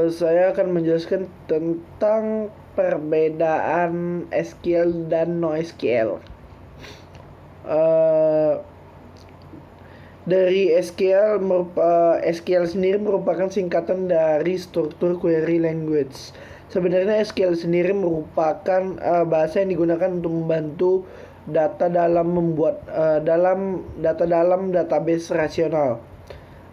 Saya akan menjelaskan tentang perbedaan SQL dan NoSQL. Uh, dari SQL sendiri merupakan singkatan dari struktur query language. Sebenarnya SQL sendiri merupakan bahasa yang digunakan untuk membantu data dalam membuat data dalam database rasional.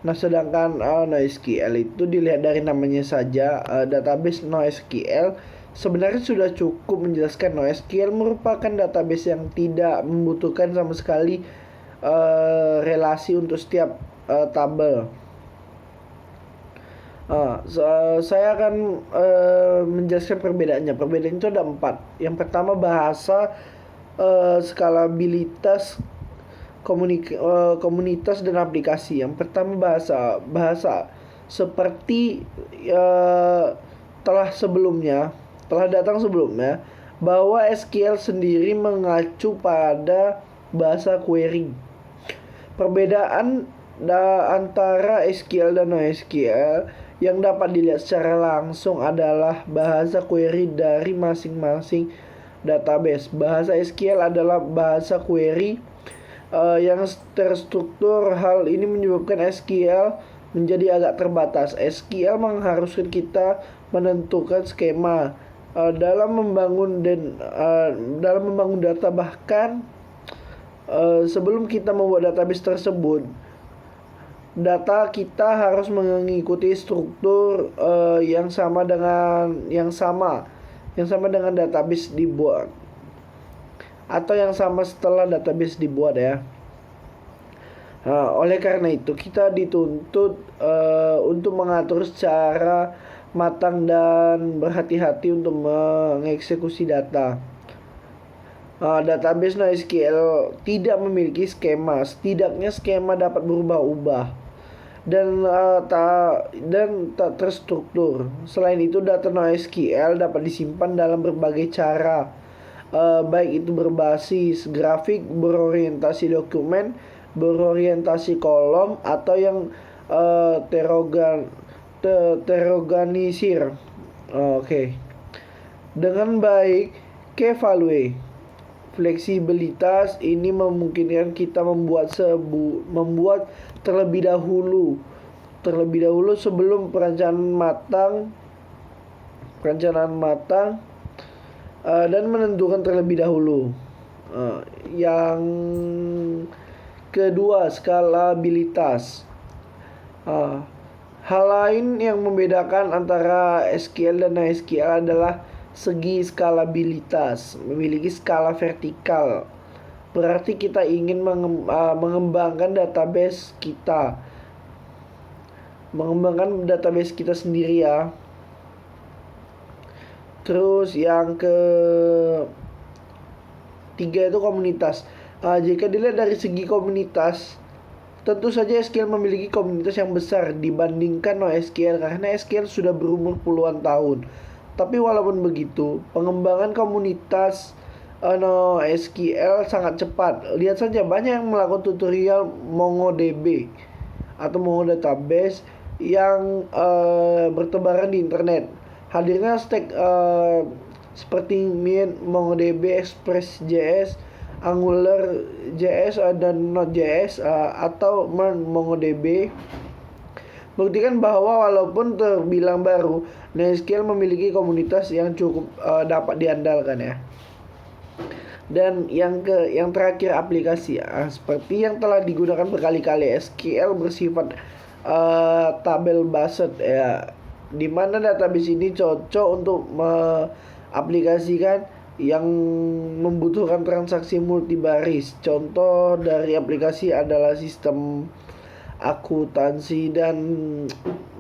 Nah, sedangkan NoSQL itu dilihat dari namanya saja, database NoSQL sebenarnya sudah cukup menjelaskan. NoSQL merupakan database yang tidak membutuhkan sama sekali relasi untuk setiap tabel. Saya akan menjelaskan perbedaannya. Perbedaan itu ada 4. Yang pertama, bahasa, skalabilitas, komunitas dan aplikasi. Yang pertama, bahasa seperti telah datang sebelumnya, bahwa SQL sendiri mengacu pada bahasa query. Perbedaan antara SQL dan NoSQL yang dapat dilihat secara langsung adalah bahasa query dari masing-masing database. Bahasa SQL adalah bahasa query yang terstruktur. Hal ini menyebabkan SQL menjadi agak terbatas. SQL mengharuskan kita menentukan skema dalam membangun data. Bahkan sebelum kita membuat database tersebut, data kita harus mengikuti struktur yang sama dengan database dibuat, atau yang sama setelah database dibuat ya. Oleh karena itu kita dituntut untuk mengatur secara matang dan berhati-hati untuk mengeksekusi data. Database NoSQL tidak memiliki skema. Setidaknya skema dapat berubah-ubah dan tak terstruktur. Selain itu, data NoSQL dapat disimpan dalam berbagai cara, baik itu berbasis grafik, berorientasi dokumen, berorientasi kolom, atau yang terorganisir. Oke. Dengan baik, key-value. Fleksibilitas ini memungkinkan kita membuat terlebih dahulu sebelum perencanaan matang dan menentukan terlebih dahulu. Yang kedua, skalabilitas. Hal lain yang membedakan antara SQL dan NoSQL adalah segi skalabilitas. Memiliki skala vertikal, berarti kita ingin mengembangkan database kita sendiri ya. Terus yang ketiga itu komunitas. Jika dilihat dari segi komunitas, tentu saja SQL memiliki komunitas yang besar dibandingkan NoSQL karena SQL sudah berumur puluhan tahun. Tapi walaupun begitu, pengembangan komunitas NoSQL sangat cepat. Lihat saja, banyak yang melakukan tutorial MongoDB atau Mongo Database yang bertebaran di internet. Hadirnya stack seperti Mint, MongoDB, Express.js, AngularJS dan Node.js atau MongoDB buktikan bahwa walaupun terbilang baru, NoSQL memiliki komunitas yang cukup dapat diandalkan ya. Dan yang terakhir, aplikasi ya. Seperti yang telah digunakan berkali-kali, SQL bersifat tabel based ya, dimana database ini cocok untuk mengaplikasikan yang membutuhkan transaksi multibaris. Contoh dari aplikasi adalah sistem akuntansi dan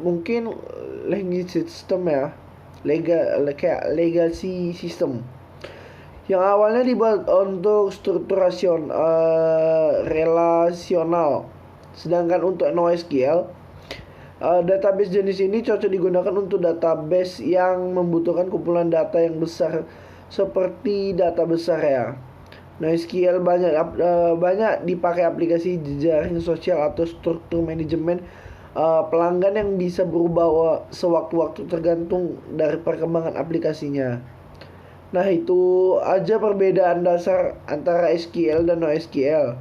mungkin legacy system ya, legacy system yang awalnya dibuat untuk struktur relasional. Sedangkan untuk NoSQL, database jenis ini cocok digunakan untuk database yang membutuhkan kumpulan data yang besar seperti data besar ya. NoSQL banyak dipakai aplikasi jejaring sosial atau struktur manajemen pelanggan yang bisa berubah sewaktu-waktu tergantung dari perkembangan aplikasinya. Nah, itu aja perbedaan dasar antara SQL dan NoSQL.